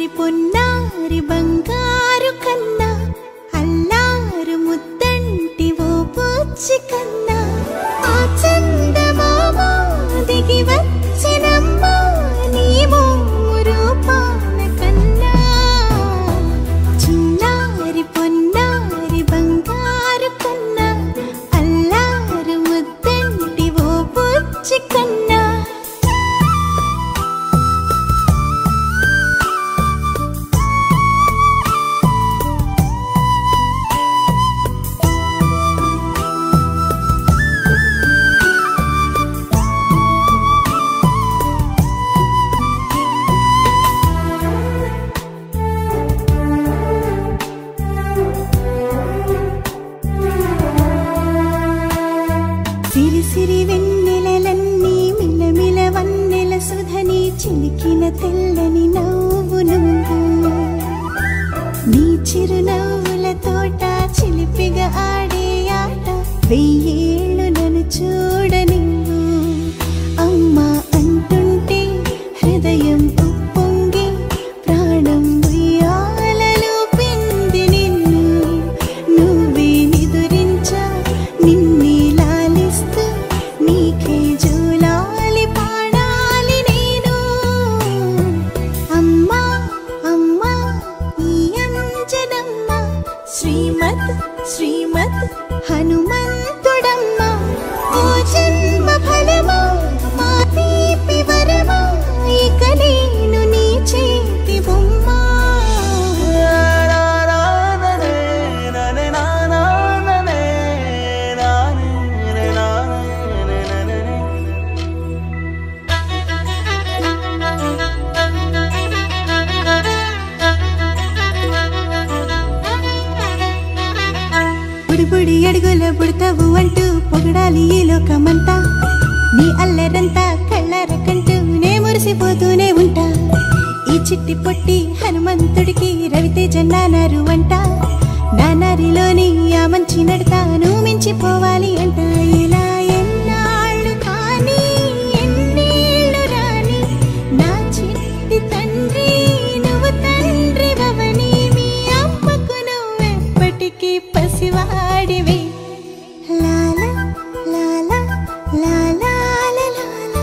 పొన్నారి బంగారు కన్నా అల్లారు ముద్దంటి ఓ పూచి కన్నా ఆ చందమామ దిగి వచ్చినమ్మ నీ రూపాన కన్నా చిన్నారి పొన్నారి బంగారు కన్నా అల్లారు ముద్దంటి ఓ పూచి కన్నా సిరి వెన్నెలలన్నీ మిలమిల వన్నెల సుధని చిలికిన తెల్లని నవ్వు నువ్వు నీ చిరునవ్వుల తోట చిలిపిగా ఆడే ఆట వెయ్యేళ్ళు నన్ను చూడ నువ్వు అమ్మా అంటుంటే హృదయం ఉప్పొంగి ప్రాణం ఉయ్యాలలో పిండి నిన్ను నువ్వే నిదురించా నిన్నే నీకే జూలాలి పాడాలి నేను అమ్మా అమ్మా ఈ అంజనమ్మ శ్రీమత్ శ్రీమత్ హనుమంతుడమ్మ ఓ జన్మ ఫలమా మా తీపి వరమా ఇక నేను నీ చేతి బొమ్మ బుడి అడుగుల బుడతావు అంటూ పొగడాలి ఈ లోకమంతా నీ అల్లరంతా కళ్ళారకంటూ నే మురిసిపోతూనే ఉంటా ఈ చిట్టి పొట్టి హనుమంతుడికి రవితేజ నానారు అంట నానారిలోని ఆ మంచి నడతాను మించిపోవాలి అంట ఇలా ఎన్నాళ్ళు కానీ ఎన్నేళ్ళు రాని నా చిట్టి తండ్రి నువ్వు తండ్రి భవని మీ అమ్మకు నువ్వెప్పటికీ పసివాడివి లాలా లాలా లాలా లాలా